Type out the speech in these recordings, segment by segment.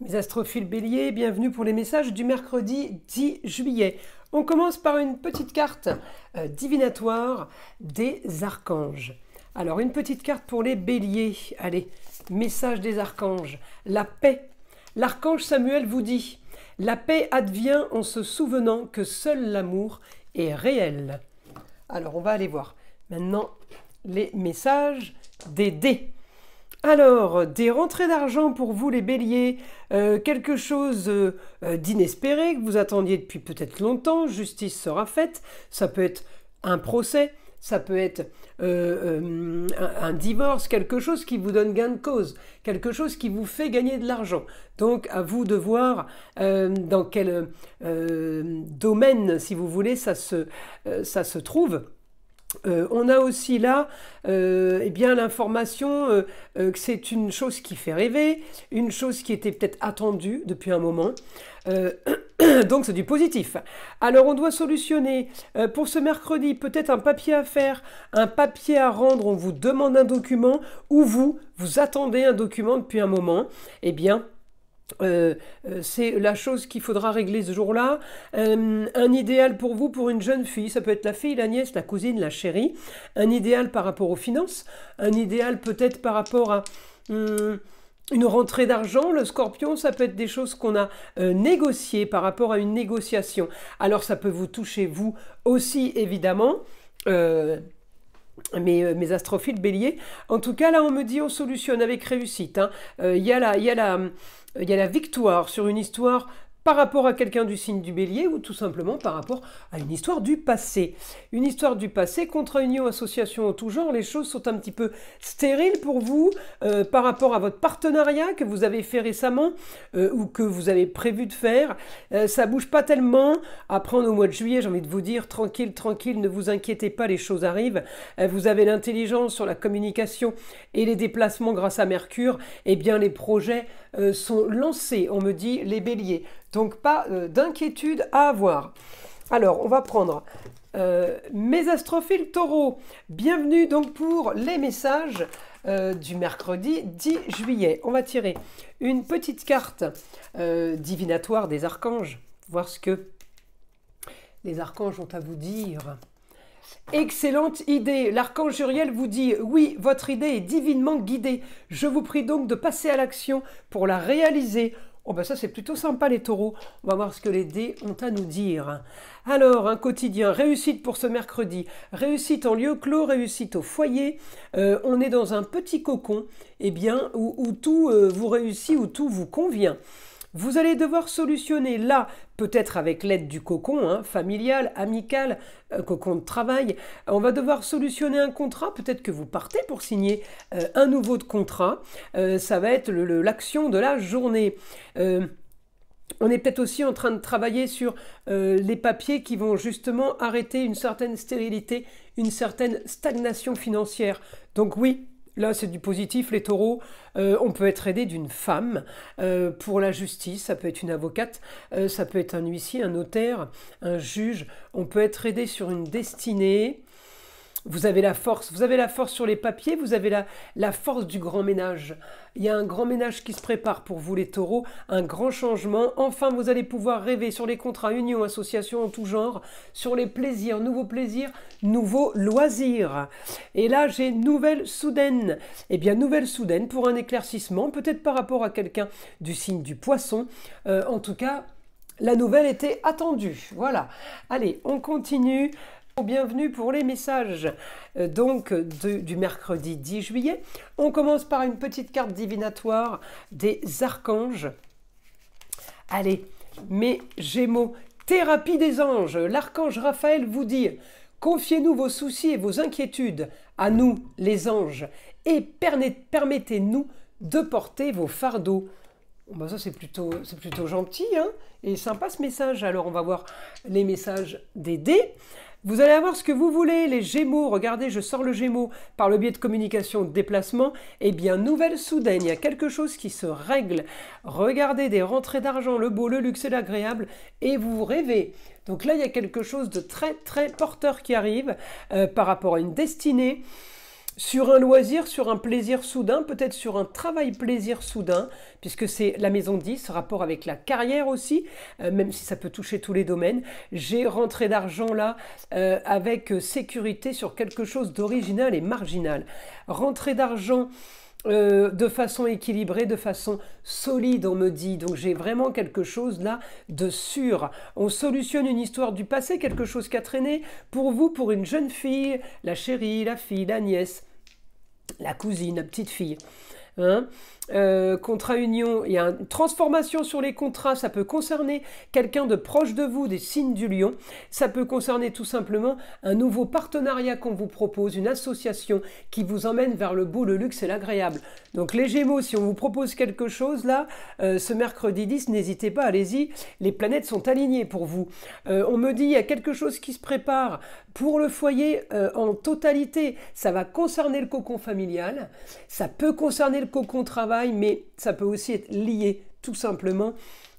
Mes astrophiles béliers, bienvenue pour les messages du mercredi 10 juillet. On commence par une petite carte divinatoire des archanges. Alors, une petite carte pour les béliers. Allez, message des archanges. La paix. L'archange Samuel vous dit « La paix advient en se souvenant que seul l'amour est réel. » Alors, on va aller voir maintenant les messages des dés. Alors, des rentrées d'argent pour vous les béliers, quelque chose d'inespéré que vous attendiez depuis peut-être longtemps, justice sera faite, ça peut être un procès, ça peut être un divorce, quelque chose qui vous donne gain de cause, quelque chose qui vous fait gagner de l'argent. Donc à vous de voir dans quel domaine, si vous voulez, ça se trouve. On a aussi là eh bien l'information que c'est une chose qui fait rêver, une chose qui était peut-être attendue depuis un moment. Donc c'est du positif. Alors on doit solutionner pour ce mercredi peut-être un papier à faire, un papier à rendre, on vous demande un document ou vous attendez un document depuis un moment. Eh bien, c'est la chose qu'il faudra régler ce jour-là. Un idéal pour vous, pour une jeune fille, ça peut être la fille, la nièce, la cousine, la chérie. Un idéal par rapport aux finances, un idéal peut-être par rapport à une rentrée d'argent. Le scorpion, ça peut être des choses qu'on a négociées par rapport à une négociation. Alors ça peut vous toucher vous aussi évidemment. Mes astrophiles béliers. En tout cas, là, on me dit on solutionne avec réussite. Il y a la victoire sur une histoire par rapport à quelqu'un du signe du bélier ou tout simplement par rapport à une histoire du passé. Une histoire du passé, contre union, association en tout genre, les choses sont un petit peu stériles pour vous par rapport à votre partenariat que vous avez fait récemment ou que vous avez prévu de faire. Ça bouge pas tellement. Après, au mois de juillet, j'ai envie de vous dire, tranquille, tranquille, ne vous inquiétez pas, les choses arrivent. Vous avez l'intelligence sur la communication et les déplacements grâce à Mercure. Eh bien, les projets sont lancés, on me dit, les béliers. Donc, pas d'inquiétude à avoir. Alors, on va prendre mes astrophiles taureaux. Bienvenue donc pour les messages du mercredi 10 juillet. On va tirer une petite carte divinatoire des archanges. Voir ce que les archanges ont à vous dire. Excellente idée. L'archange Uriel vous dit « Oui, votre idée est divinement guidée. Je vous prie donc de passer à l'action pour la réaliser. » Oh ben ça c'est plutôt sympa les taureaux. On va voir ce que les dés ont à nous dire. Alors, un quotidien, réussite pour ce mercredi. Réussite en lieu clos, réussite au foyer. On est dans un petit cocon eh bien, où tout vous réussit, où tout vous convient. Vous allez devoir solutionner là, peut-être avec l'aide du cocon, familial, amical, cocon de travail. On va devoir solutionner un contrat, peut-être que vous partez pour signer un nouveau contrat. Ça va être l'action de la journée. On est peut-être aussi en train de travailler sur les papiers qui vont justement arrêter une certaine stérilité, une certaine stagnation financière. Donc oui, là, c'est du positif, les taureaux. On peut être aidé d'une femme pour la justice. Ça peut être une avocate, ça peut être un huissier, un notaire, un juge. On peut être aidé sur une destinée. Vous avez la force sur les papiers, vous avez la force du grand ménage. Il y a un grand ménage qui se prépare pour vous les taureaux, un grand changement. Enfin, vous allez pouvoir rêver sur les contrats, unions, associations en tout genre, sur les plaisirs, nouveaux loisirs. Et là, j'ai nouvelle soudaine. Eh bien, nouvelle soudaine pour un éclaircissement, peut-être par rapport à quelqu'un du signe du poisson. En tout cas, la nouvelle était attendue. Voilà. Allez, on continue. Bienvenue pour les messages du mercredi 10 juillet. On commence par une petite carte divinatoire des archanges. Allez, mes Gémeaux, thérapie des anges. L'archange Raphaël vous dit « Confiez-nous vos soucis et vos inquiétudes à nous, les anges, et permettez-nous de porter vos fardeaux. » Bon, ça, c'est plutôt gentil et sympa ce message. Alors, on va voir les messages des dés. Vous allez avoir ce que vous voulez, les Gémeaux. Regardez, je sors le Gémeaux par le biais de communication, de déplacement. Eh bien, nouvelle soudaine, il y a quelque chose qui se règle. Regardez des rentrées d'argent, le beau, le luxe et l'agréable, et vous rêvez. Donc là, il y a quelque chose de très, très porteur qui arrive par rapport à une destinée. sur un loisir, sur un plaisir soudain, peut-être sur un travail plaisir soudain, puisque c'est la maison 10, rapport avec la carrière aussi, même si ça peut toucher tous les domaines. J'ai rentré d'argent là avec sécurité sur quelque chose d'original et marginal. Rentrée d'argent de façon équilibrée, de façon solide, on me dit. Donc j'ai vraiment quelque chose là de sûr. On solutionne une histoire du passé, quelque chose qui a traîné pour vous, pour une jeune fille, la chérie, la fille, la nièce, la cousine, la petite fille. Hein, contrat union, il y a une transformation sur les contrats, ça peut concerner quelqu'un de proche de vous, des signes du lion, ça peut concerner tout simplement un nouveau partenariat qu'on vous propose, une association qui vous emmène vers le beau, le luxe et l'agréable. Donc les Gémeaux, si on vous propose quelque chose là, ce mercredi 10, n'hésitez pas, allez-y, les planètes sont alignées pour vous. On me dit, il y a quelque chose qui se prépare pour le foyer en totalité, ça va concerner le cocon familial, ça peut concerner le cocon travail, mais ça peut aussi être lié tout simplement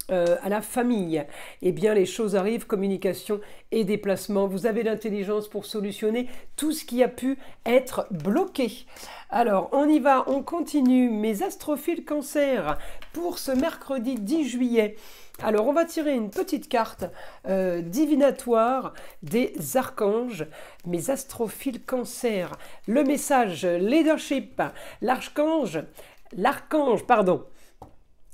à la famille. Eh bien, les choses arrivent, communication et déplacement. Vous avez l'intelligence pour solutionner tout ce qui a pu être bloqué. Alors, on y va, on continue. Mes astrophiles cancer pour ce mercredi 10 juillet. Alors, on va tirer une petite carte divinatoire des archanges, mes astrophiles cancer. Le message leadership, l'archange, pardon.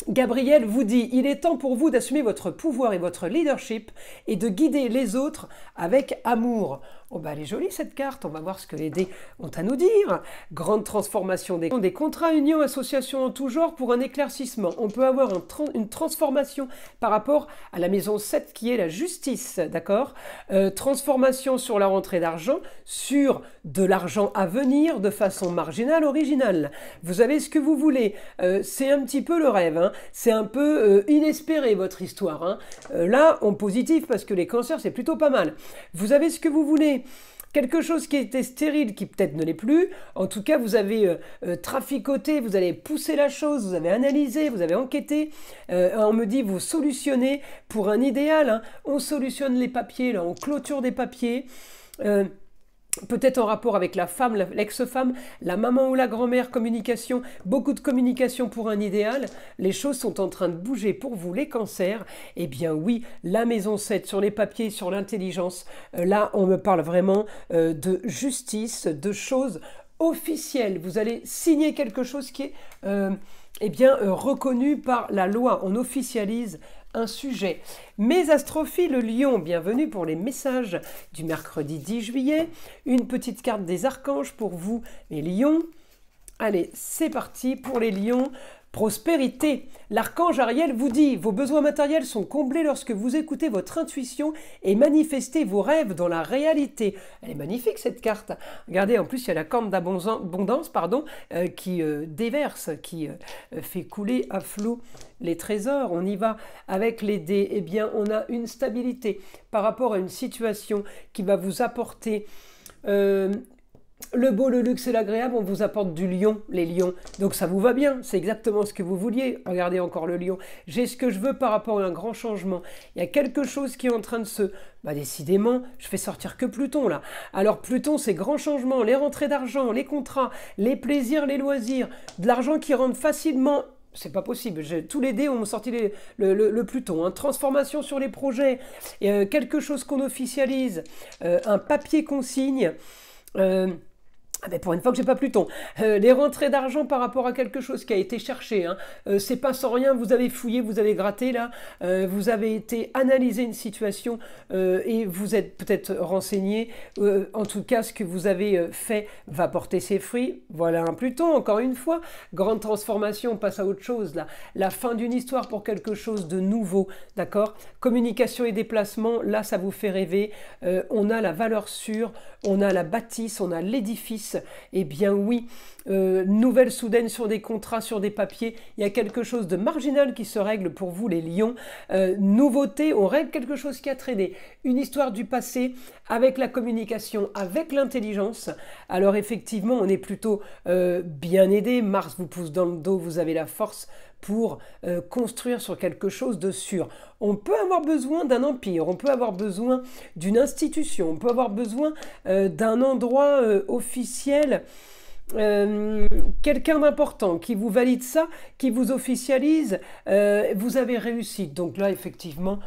Gabriel vous dit, il est temps pour vous d'assumer votre pouvoir et votre leadership et de guider les autres avec amour. Oh bah elle est jolie cette carte, on va voir ce que les dés ont à nous dire. Grande transformation des contrats, unions, associations en tout genre pour un éclaircissement. On peut avoir une transformation par rapport à la maison 7 qui est la justice, d'accord, transformation sur la rentrée d'argent, sur de l'argent à venir de façon marginale, originale. Vous avez ce que vous voulez, c'est un petit peu le rêve, hein. C'est un peu inespéré votre histoire. Hein. Là, en positif, parce que les cancers, c'est plutôt pas mal. Vous avez ce que vous voulez. Quelque chose qui était stérile, qui peut-être ne l'est plus. En tout cas, vous avez traficoté, vous avez poussé la chose, vous avez analysé, vous avez enquêté. On me dit, vous solutionnez pour un idéal. Hein. On solutionne les papiers, là, on clôture des papiers. Peut-être en rapport avec la femme, l'ex-femme, la maman ou la grand-mère, communication, beaucoup de communication pour un idéal. Les choses sont en train de bouger pour vous, les cancers. Eh bien oui, la maison 7 sur les papiers, sur l'intelligence, là on me parle vraiment de justice, de choses officielles. Vous allez signer quelque chose qui est reconnu par la loi. On officialise un sujet. Mes astrophiles Lion, bienvenue pour les messages du mercredi 10 juillet. Une petite carte des archanges pour vous, les lions. Allez, c'est parti pour les lions. Prospérité. L'archange Ariel vous dit, vos besoins matériels sont comblés lorsque vous écoutez votre intuition et manifestez vos rêves dans la réalité. Elle est magnifique cette carte. Regardez, en plus il y a la corne d'abondance qui déverse, qui fait couler à flot les trésors. On y va avec les dés. Eh bien, on a une stabilité par rapport à une situation qui va vous apporter le beau, le luxe et l'agréable. On vous apporte du lion, les lions. Donc ça vous va bien, c'est exactement ce que vous vouliez. Regardez encore le lion. J'ai ce que je veux par rapport à un grand changement. Il y a quelque chose qui est en train de se... décidément, je fais sortir que Pluton là. Alors Pluton, c'est grand changement, les rentrées d'argent, les contrats, les plaisirs, les loisirs, de l'argent qui rentre facilement... C'est pas possible. Tous les dés ont sorti le Pluton. Hein. Transformation sur les projets, quelque chose qu'on officialise, un papier qu'on signe... pour une fois que j'ai pas Pluton, les rentrées d'argent par rapport à quelque chose qui a été cherché, hein. C'est pas sans rien, vous avez fouillé, vous avez gratté là, vous avez été analyser une situation et vous êtes peut-être renseigné, en tout cas ce que vous avez fait va porter ses fruits. Voilà un Pluton, encore une fois, grande transformation, on passe à autre chose là, la fin d'une histoire pour quelque chose de nouveau, d'accord, communication et déplacement, là ça vous fait rêver, on a la valeur sûre, on a la bâtisse, on a l'édifice. Eh bien oui, nouvelle soudaine sur des contrats, sur des papiers, il y a quelque chose de marginal qui se règle pour vous les lions. Nouveauté, on règle quelque chose qui a traîné, une histoire du passé avec la communication, avec l'intelligence. Alors effectivement, on est plutôt bien aidé, Mars vous pousse dans le dos, vous avez la force pour construire sur quelque chose de sûr. On peut avoir besoin d'un empire, on peut avoir besoin d'une institution, on peut avoir besoin d'un endroit officiel quelqu'un d'important qui vous valide ça, qui vous officialise, vous avez réussi. Donc là, effectivement,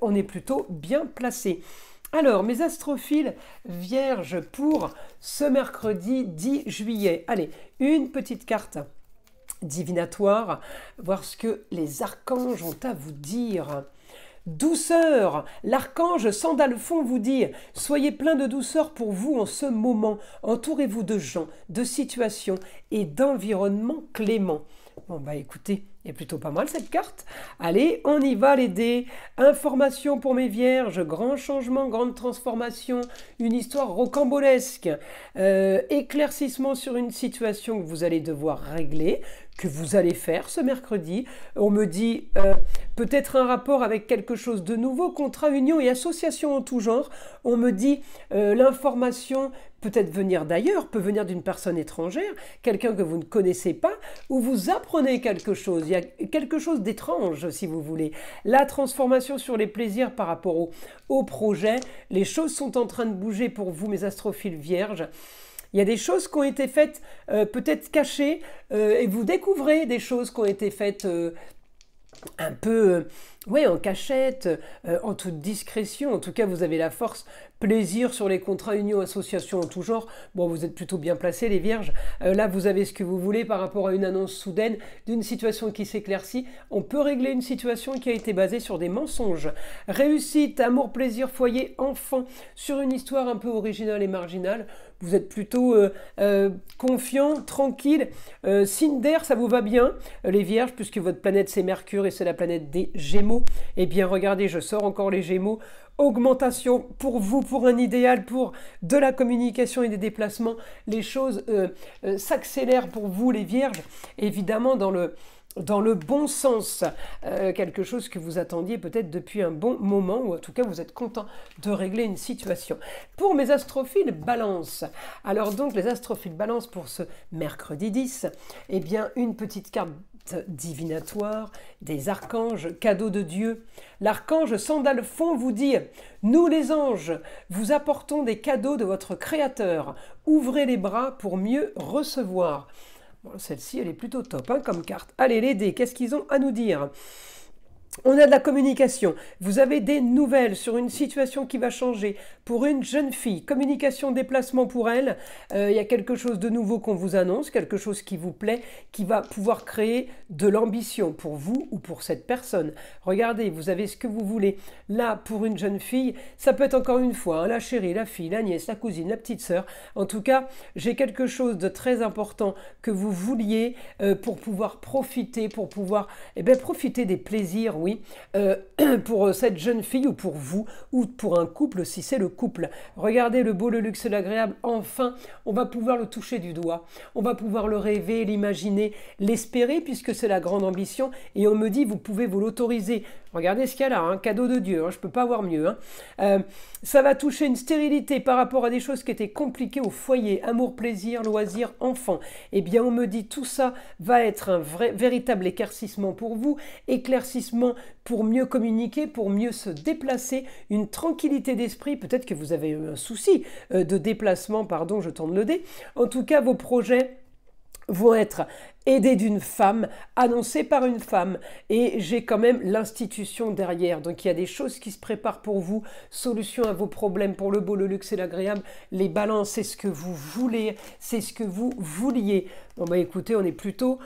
on est plutôt bien placé. Alors, mes astrophiles vierges pour ce mercredi 10 juillet. Allez, une petite carte divinatoire, voir ce que les archanges ont à vous dire. Douceur, l'archange Sandalphon vous dit « Soyez plein de douceur pour vous en ce moment, entourez-vous de gens, de situations et d'environnements cléments. » Bon bah écoutez, il est plutôt pas mal cette carte. Allez, on y va les dés. Information pour mes vierges, grand changement, grande transformation, une histoire rocambolesque, éclaircissement sur une situation que vous allez devoir régler, que vous allez faire ce mercredi. On me dit peut-être un rapport avec quelque chose de nouveau, contrat, union et association en tout genre. On me dit l'information peut-être venir d'ailleurs, peut venir d'une personne étrangère, quelqu'un que vous ne connaissez pas, ou vous apprenez quelque chose. Il y a quelque chose d'étrange, si vous voulez. La transformation sur les plaisirs par rapport au projet. Les choses sont en train de bouger pour vous, mes astrophiles vierges. Il y a des choses qui ont été faites peut-être cachées, et vous découvrez des choses qui ont été faites un peu en cachette, en toute discrétion. En tout cas, vous avez la force, plaisir sur les contrats, unions, associations en tout genre. Bon, vous êtes plutôt bien placés, les vierges. Là, vous avez ce que vous voulez par rapport à une annonce soudaine d'une situation qui s'éclaircit. On peut régler une situation qui a été basée sur des mensonges. Réussite, amour, plaisir, foyer, enfant, sur une histoire un peu originale et marginale. Vous êtes plutôt confiant, tranquille. Signe d'air, ça vous va bien, les vierges, puisque votre planète c'est Mercure et c'est la planète des Gémeaux. Eh bien, regardez, je sors encore les Gémeaux. Augmentation pour vous, pour un idéal, pour de la communication et des déplacements. Les choses s'accélèrent pour vous, les vierges. Évidemment, dans le bon sens, quelque chose que vous attendiez peut-être depuis un bon moment, ou en tout cas vous êtes content de régler une situation. Pour mes astrophiles balance, alors donc les astrophiles balance pour ce mercredi 10, eh bien une petite carte divinatoire, des archanges, cadeau de Dieu. L'archange Sandalphon vous dit « Nous les anges, vous apportons des cadeaux de votre Créateur. Ouvrez les bras pour mieux recevoir. » Bon, celle-ci, elle est plutôt top comme carte. Allez, les dés, qu'est-ce qu'ils ont à nous dire ? On a de la communication. Vous avez des nouvelles sur une situation qui va changer. Pour une jeune fille, communication, déplacement pour elle. Il y a quelque chose de nouveau qu'on vous annonce, quelque chose qui vous plaît, qui va pouvoir créer de l'ambition pour vous ou pour cette personne. Regardez, vous avez ce que vous voulez. Là, pour une jeune fille, ça peut être encore une fois la chérie, la fille, la nièce, la cousine, la petite sœur. En tout cas, j'ai quelque chose de très important que vous vouliez pour pouvoir profiter, pour pouvoir profiter des plaisirs, oui, pour cette jeune fille ou pour vous, ou pour un couple si c'est le couple. Regardez le beau, le luxe et l'agréable, enfin, on va pouvoir le toucher du doigt, on va pouvoir le rêver, l'imaginer, l'espérer, puisque c'est la grande ambition, et on me dit, vous pouvez vous l'autoriser. Regardez ce qu'il y a là, cadeau de Dieu, je ne peux pas avoir mieux. Ça va toucher une stérilité par rapport à des choses qui étaient compliquées au foyer, amour, plaisir, loisir, enfant. Eh bien, on me dit tout ça va être un véritable éclaircissement pour vous, éclaircissement pour mieux communiquer, pour mieux se déplacer, une tranquillité d'esprit. Peut-être que vous avez eu un souci de déplacement, pardon, je tourne le dé. En tout cas, vos projets vont être aidés d'une femme, annoncés par une femme, et j'ai quand même l'institution derrière, donc il y a des choses qui se préparent pour vous, solution à vos problèmes pour le beau, le luxe et l'agréable, les balances, c'est ce que vous voulez, c'est ce que vous vouliez. Bon écoutez, on est plutôt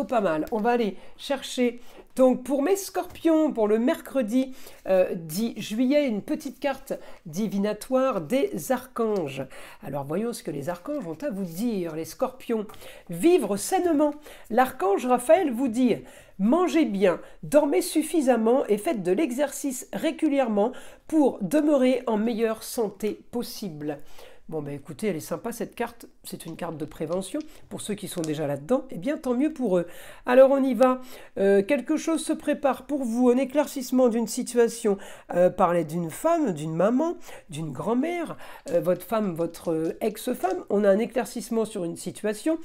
pas mal. On va aller chercher, donc pour mes scorpions, pour le mercredi 10 juillet, une petite carte divinatoire des archanges. Alors voyons ce que les archanges ont à vous dire, les scorpions. Vivre sainement. L'archange Raphaël vous dit « Mangez bien, dormez suffisamment et faites de l'exercice régulièrement pour demeurer en meilleure santé possible. » Bon, écoutez, elle est sympa cette carte, c'est une carte de prévention. Pour ceux qui sont déjà là-dedans, eh bien tant mieux pour eux. Alors on y va, quelque chose se prépare pour vous, un éclaircissement d'une situation. Parler d'une femme, d'une maman, d'une grand-mère, votre femme, votre ex-femme, on a un éclaircissement sur une situation.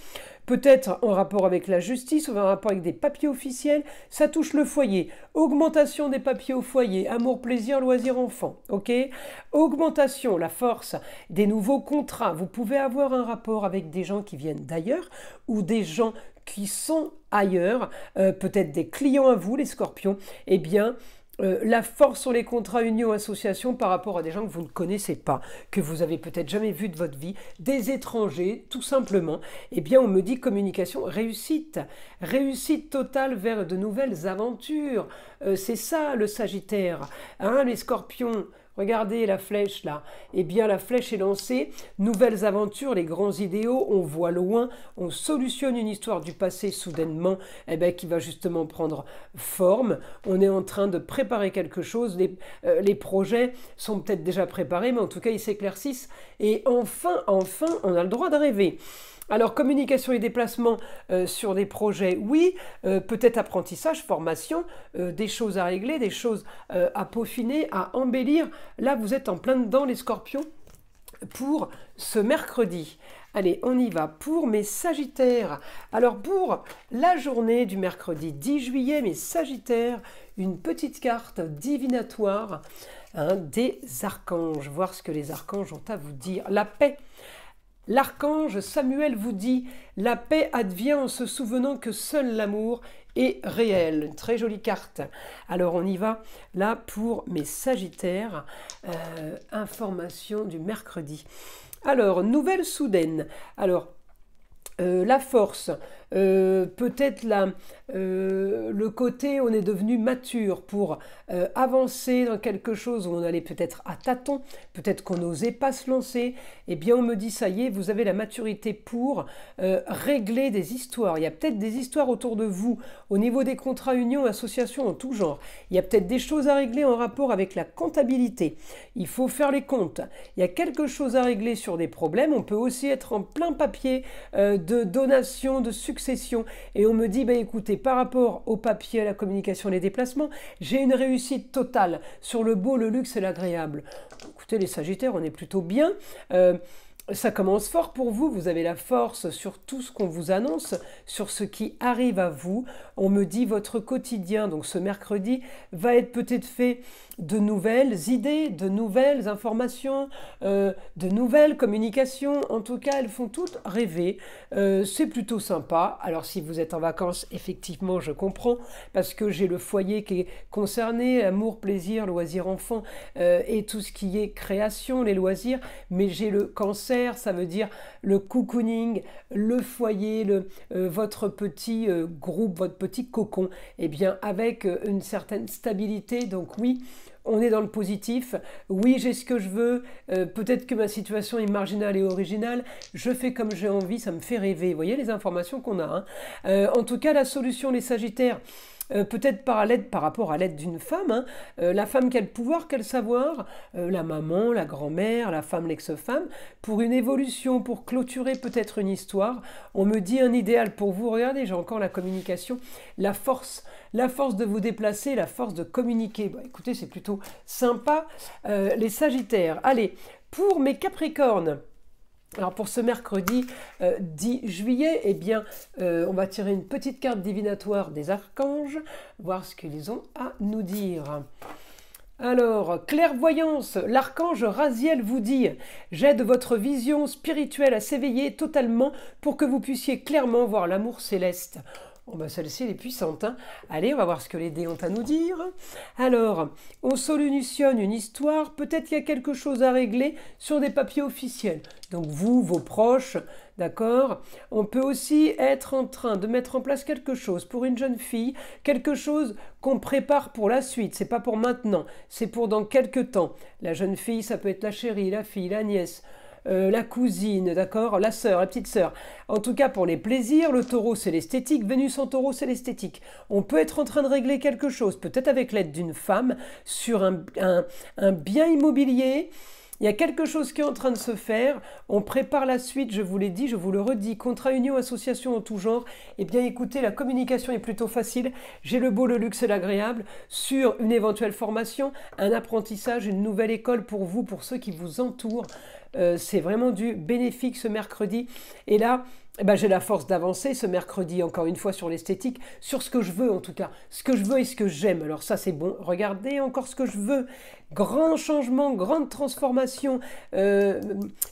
Peut-être en rapport avec la justice ou en rapport avec des papiers officiels, ça touche le foyer. Augmentation des papiers au foyer, amour, plaisir, loisir, enfant, ok. Augmentation, la force, des nouveaux nouveaux contrats. Vous pouvez avoir un rapport avec des gens qui viennent d'ailleurs ou des gens qui sont ailleurs, peut-être des clients à vous, les scorpions. Eh bien, la force sur les contrats union association par rapport à des gens que vous ne connaissez pas, que vous avez peut-être jamais vus de votre vie, des étrangers tout simplement, eh bien on me dit communication, réussite, réussite totale vers de nouvelles aventures, c'est ça le Sagittaire, hein, les scorpions. Regardez la flèche là, eh bien la flèche est lancée, nouvelles aventures, les grands idéaux, on voit loin, on solutionne une histoire du passé soudainement, eh bien, qui va justement prendre forme, on est en train de préparer quelque chose, les projets sont peut-être déjà préparés, mais en tout cas ils s'éclaircissent, et enfin, on a le droit de rêver. Alors, communication et déplacement sur des projets, oui, peut-être apprentissage, formation, des choses à régler, des choses à peaufiner, à embellir. Là, vous êtes en plein dedans, les scorpions, pour ce mercredi. Allez, on y va pour mes Sagittaires. Alors, pour la journée du mercredi 10 juillet, mes Sagittaires, une petite carte divinatoire des archanges. Voir ce que les archanges ont à vous dire. La paix. L'archange Samuel vous dit « La paix advient en se souvenant que seul l'amour est réel ». Une très jolie carte. Alors on y va là pour mes Sagittaires. Information du mercredi. Alors, nouvelle soudaine. Alors, la force. Peut-être le côté on est devenu mature pour avancer dans quelque chose où on allait peut-être à tâtons, peut-être qu'on n'osait pas se lancer, eh bien on me dit ça y est, vous avez la maturité pour régler des histoires. Il y a peut-être des histoires autour de vous au niveau des contrats unions, associations en tout genre. Il y a peut-être des choses à régler en rapport avec la comptabilité. Il faut faire les comptes. Il y a quelque chose à régler sur des problèmes. On peut aussi être en plein papier de donation, de succession. Et on me dit, bah, écoutez, par rapport au papier, à la communication, les déplacements, j'ai une réussite totale sur le beau, le luxe et l'agréable. Écoutez, les Sagittaires, on est plutôt bien. Ça commence fort pour vous, vous avez la force sur tout ce qu'on vous annonce, sur ce qui arrive à vous. On me dit votre quotidien, donc ce mercredi, va être peut-être fait de nouvelles idées, de nouvelles informations, de nouvelles communications. En tout cas, elles font toutes rêver. C'est plutôt sympa. Alors si vous êtes en vacances, effectivement, je comprends, parce que j'ai le foyer qui est concerné, amour, plaisir, loisirs enfants, et tout ce qui est création, les loisirs, mais j'ai le cancer. Ça veut dire le cocooning, le foyer, votre petit groupe, votre petit cocon, eh bien avec une certaine stabilité. Donc oui, on est dans le positif. Oui, j'ai ce que je veux. Peut-être que ma situation est marginale et originale. Je fais comme j'ai envie, ça me fait rêver. Vous voyez les informations qu'on a. En tout cas, la solution, les Sagittaires, peut-être par rapport à l'aide d'une femme, la femme qui a le pouvoir, qui a le savoir, la maman, la grand-mère, la femme, l'ex-femme, pour une évolution, pour clôturer peut-être une histoire. On me dit un idéal pour vous. Regardez, j'ai encore la communication, la force de vous déplacer, la force de communiquer. Bon, écoutez, c'est plutôt sympa. Les Sagittaires, allez, pour mes Capricornes. Alors pour ce mercredi 10 juillet, eh bien, on va tirer une petite carte divinatoire des archanges, voir ce qu'ils ont à nous dire. Alors, clairvoyance, l'archange Raziel vous dit « J'aide votre vision spirituelle à s'éveiller totalement pour que vous puissiez clairement voir l'amour céleste. » Bon ben celle-ci elle est puissante. Allez, on va voir ce que les dés ont à nous dire. Alors, on solutionne une histoire. Peut-être qu'il y a quelque chose à régler sur des papiers officiels. Donc vous, vos proches, d'accord. On peut aussi être en train de mettre en place quelque chose pour une jeune fille, quelque chose qu'on prépare pour la suite. C'est pas pour maintenant, c'est pour dans quelques temps. La jeune fille, ça peut être la chérie, la fille, la nièce. La cousine, d'accord, la sœur, la petite sœur. En tout cas, pour les plaisirs, le taureau, c'est l'esthétique. Vénus en taureau, c'est l'esthétique. On peut être en train de régler quelque chose, peut-être avec l'aide d'une femme, sur un bien immobilier. Il y a quelque chose qui est en train de se faire. On prépare la suite, je vous l'ai dit, je vous le redis. Contrat, union, association en tout genre. Eh bien, écoutez, la communication est plutôt facile. J'ai le beau, le luxe et l'agréable sur une éventuelle formation, un apprentissage, une nouvelle école pour vous, pour ceux qui vous entourent. C'est vraiment du bénéfique ce mercredi. Et là, eh ben, j'ai la force d'avancer ce mercredi, encore une fois, sur l'esthétique, sur ce que je veux en tout cas, ce que je veux et ce que j'aime. Alors ça c'est bon, regardez encore ce que je veux. Grand changement, grande transformation.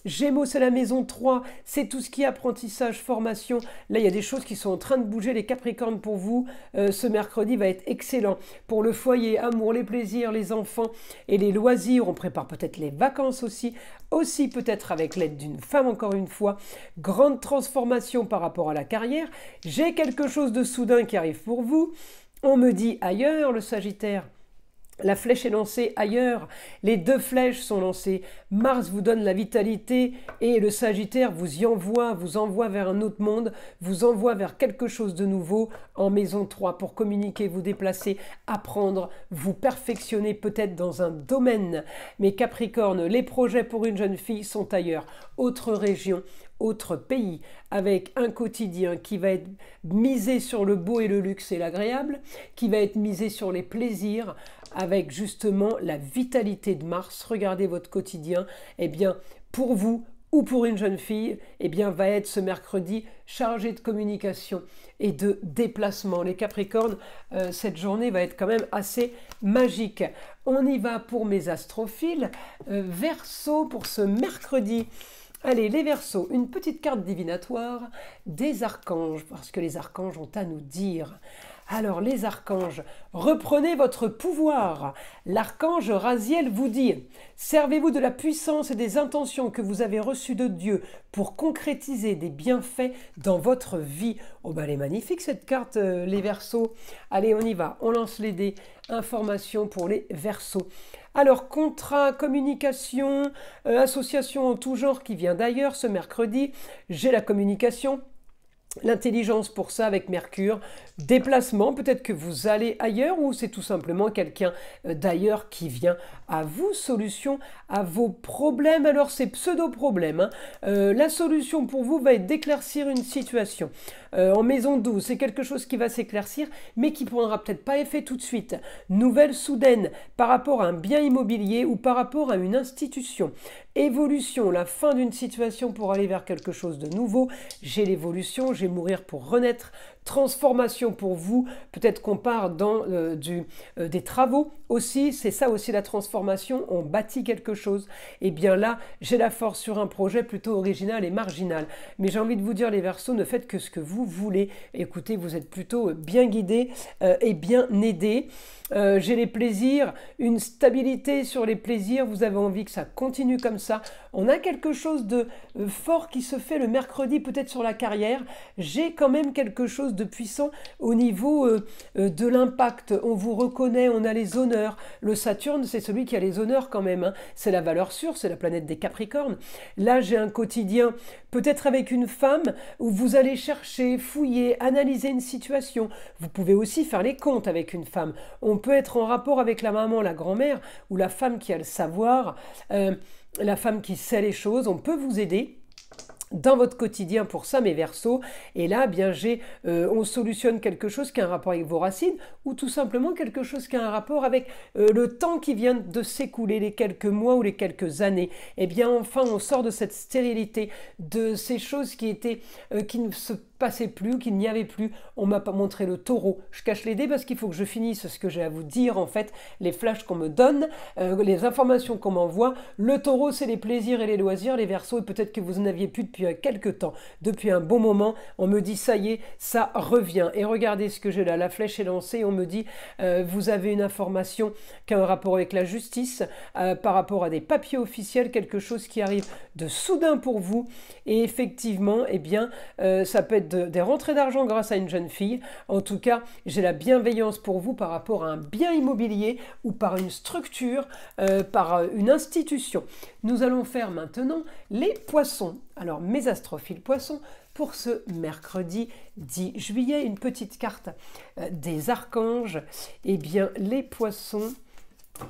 Gémeaux, c'est la maison 3, c'est tout ce qui est apprentissage, formation. Là, il y a des choses qui sont en train de bouger, les Capricornes pour vous. Ce mercredi va être excellent pour le foyer, amour, les plaisirs, les enfants et les loisirs. On prépare peut-être les vacances aussi peut-être avec l'aide d'une femme, encore une fois. Grande transformation par rapport à la carrière. J'ai quelque chose de soudain qui arrive pour vous. On me dit ailleurs, le Sagittaire. La flèche est lancée ailleurs, les 2 flèches sont lancées, Mars vous donne la vitalité et le Sagittaire vous envoie vers un autre monde, vous envoie vers quelque chose de nouveau en maison 3 pour communiquer, vous déplacer, apprendre, vous perfectionner peut-être dans un domaine. Mais Capricorne, les projets pour une jeune fille sont ailleurs, autre région, autre pays, avec un quotidien qui va être misé sur le beau et le luxe et l'agréable, qui va être misé sur les plaisirs, avec justement la vitalité de Mars. Regardez votre quotidien, eh bien pour vous ou pour une jeune fille, eh bien va être ce mercredi chargé de communication et de déplacement. Les Capricornes, cette journée va être quand même assez magique. On y va pour mes astrophiles. Verseau pour ce mercredi. Allez, les Verseaux, une petite carte divinatoire des archanges, parce que les archanges ont à nous dire. Alors les archanges, reprenez votre pouvoir. L'archange Raziel vous dit, servez-vous de la puissance et des intentions que vous avez reçues de Dieu pour concrétiser des bienfaits dans votre vie. Oh ben elle est magnifique cette carte, les Verseaux. Allez, on y va, on lance les dés. Information pour les Verseaux. Alors, contrat, communication, association en tout genre qui vient d'ailleurs ce mercredi. J'ai la communication. L'intelligence pour ça avec Mercure, déplacement, peut-être que vous allez ailleurs ou c'est tout simplement quelqu'un d'ailleurs qui vient à vous, solution à vos problèmes, alors c'est pseudo-problèmes. Hein. La solution pour vous va être d'éclaircir une situation. En maison 12, c'est quelque chose qui va s'éclaircir mais qui ne prendra peut-être pas effet tout de suite. Nouvelle soudaine par rapport à un bien immobilier ou par rapport à une institution. Évolution, la fin d'une situation pour aller vers quelque chose de nouveau. J'ai l'évolution, j'ai mourir pour renaître. Transformation pour vous, peut-être qu'on part dans des travaux aussi, c'est ça aussi la transformation, on bâtit quelque chose. Et bien là, j'ai la force sur un projet plutôt original et marginal. Mais j'ai envie de vous dire les Verseaux, ne faites que ce que vous voulez. Écoutez, vous êtes plutôt bien guidés et bien aidés. J'ai les plaisirs, une stabilité sur les plaisirs, vous avez envie que ça continue comme ça. On a quelque chose de fort qui se fait le mercredi peut-être sur la carrière. J'ai quand même quelque chose de puissant au niveau de l'impact. On vous reconnaît, on a les honneurs. Le Saturne, c'est celui qui a les honneurs quand même. Hein. C'est la valeur sûre, c'est la planète des Capricornes. Là, j'ai un quotidien, peut-être avec une femme, où vous allez chercher, fouiller, analyser une situation. Vous pouvez aussi faire les comptes avec une femme. On peut être en rapport avec la maman, la grand-mère, ou la femme qui a le savoir, la femme qui sait les choses. On peut vous aider dans votre quotidien pour ça, mes Verseaux. Et là, bien on solutionne quelque chose qui a un rapport avec vos racines ou tout simplement quelque chose qui a un rapport avec le temps qui vient de s'écouler, les quelques mois ou les quelques années. Et bien enfin, on sort de cette stérilité, de ces choses qui ne se passait plus, qu'il n'y avait plus. On m'a pas montré le taureau. Je cache les dés parce qu'il faut que je finisse ce que j'ai à vous dire, en fait, les flashs qu'on me donne, les informations qu'on m'envoie. Le taureau, c'est les plaisirs et les loisirs, les Verseaux, et peut-être que vous en aviez plus depuis quelques temps, depuis un bon moment. On me dit, ça y est, ça revient. Et regardez ce que j'ai là, la flèche est lancée, on me dit, vous avez une information qui a un rapport avec la justice, par rapport à des papiers officiels, quelque chose qui arrive de soudain pour vous. Et effectivement, eh bien, ça peut être des rentrées d'argent grâce à une jeune fille. En tout cas, j'ai la bienveillance pour vous par rapport à un bien immobilier ou par une structure, par une institution. Nous allons faire maintenant les poissons. Alors, mes astrophiles poissons, pour ce mercredi 10 juillet, une petite carte des archanges. Eh bien, les poissons,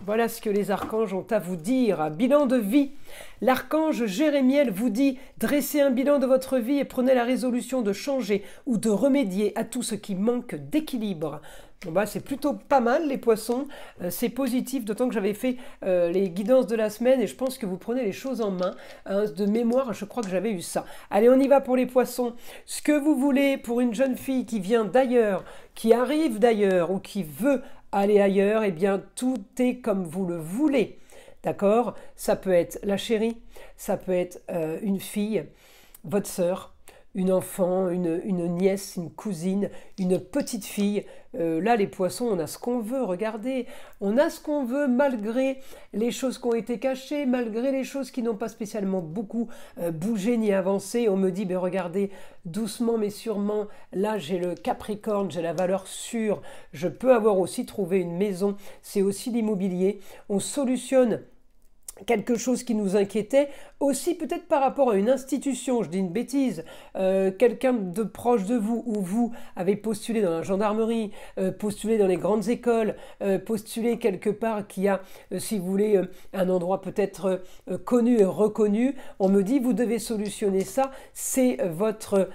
Voilà ce que les archanges ont à vous dire. Bilan de vie. L'archange Jérémiel vous dit « Dressez un bilan de votre vie et prenez la résolution de changer ou de remédier à tout ce qui manque d'équilibre. » Bon bah, c'est plutôt pas mal les poissons, c'est positif, d'autant que j'avais fait les guidances de la semaine et je pense que vous prenez les choses en main. De mémoire, je crois que j'avais eu ça. Allez, on y va pour les poissons. Ce que vous voulez pour une jeune fille qui vient d'ailleurs, qui arrive d'ailleurs ou qui veut aller ailleurs, eh bien tout est comme vous le voulez. D'accord? Ça peut être la chérie, ça peut être une fille, votre sœur, une enfant, une nièce, une cousine, une petite fille. Là, les poissons, on a ce qu'on veut, regardez. On a ce qu'on veut malgré les choses qui ont été cachées, malgré les choses qui n'ont pas spécialement beaucoup bougé ni avancé. On me dit, ben regardez, doucement mais sûrement, là j'ai le Capricorne, j'ai la valeur sûre. Je peux avoir aussi trouvé une maison, c'est aussi l'immobilier. On solutionne quelque chose qui nous inquiétait, aussi peut-être par rapport à une institution, je dis une bêtise, quelqu'un de proche de vous, ou vous avez postulé dans la gendarmerie, postulé dans les grandes écoles, postulé quelque part qui a, si vous voulez, un endroit peut-être connu et reconnu, on me dit vous devez solutionner ça, c'est votre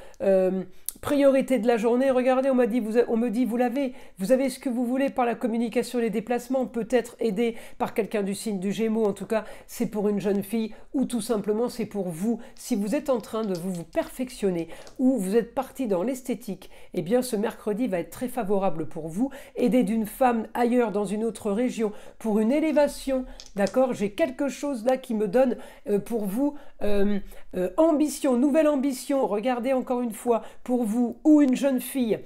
priorité de la journée. Regardez, on me dit vous avez ce que vous voulez par la communication et les déplacements, peut-être aidé par quelqu'un du signe du Gémeaux, en tout cas c'est pour une jeune fille ou tout simplement c'est pour vous. Si vous êtes en train de vous perfectionner ou vous êtes parti dans l'esthétique, eh bien ce mercredi va être très favorable pour vous. Aider d'une femme ailleurs dans une autre région pour une élévation, d'accord? J'ai quelque chose là qui me donne pour vous ambition, nouvelle ambition. Regardez encore une fois, pour vous ou une jeune fille,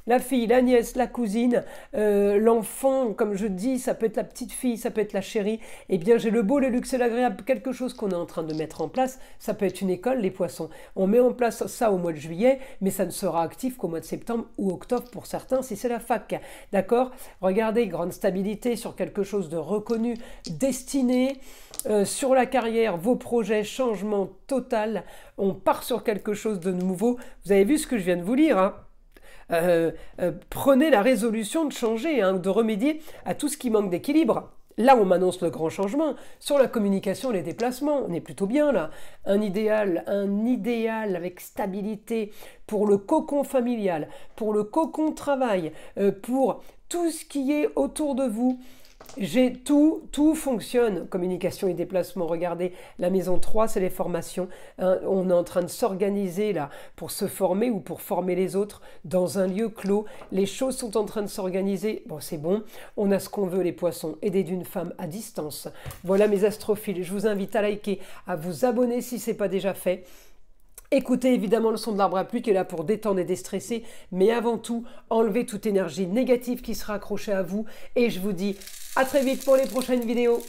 la fille, la nièce, la cousine, l'enfant, comme je dis, ça peut être la petite fille, ça peut être la chérie. Eh bien, j'ai le beau, le luxe et l'agréable, quelque chose qu'on est en train de mettre en place. Ça peut être une école, les poissons. On met en place ça au mois de juillet, mais ça ne sera actif qu'au mois de septembre ou octobre pour certains, si c'est la fac. D'accord? Regardez, grande stabilité sur quelque chose de reconnu, destiné. Sur la carrière, vos projets, changement total. On part sur quelque chose de nouveau. Vous avez vu ce que je viens de vous lire, hein? Prenez la résolution de changer, hein, de remédier à tout ce qui manque d'équilibre. Là, on m'annonce le grand changement. Sur la communication, les déplacements, on est plutôt bien là. Un idéal avec stabilité pour le cocon familial, pour le cocon travail, pour tout ce qui est autour de vous. J'ai tout fonctionne, communication et déplacement. Regardez, la maison 3, c'est les formations. Hein, on est en train de s'organiser là pour se former ou pour former les autres dans un lieu clos. Les choses sont en train de s'organiser. Bon, c'est bon. On a ce qu'on veut, les poissons. Aider d'une femme à distance. Voilà mes astrophiles. Je vous invite à liker, à vous abonner si ce n'est pas déjà fait. Écoutez évidemment le son de l'arbre à pluie qui est là pour détendre et déstresser, mais avant tout, enlevez toute énergie négative qui sera accrochée à vous. Et je vous dis à très vite pour les prochaines vidéos.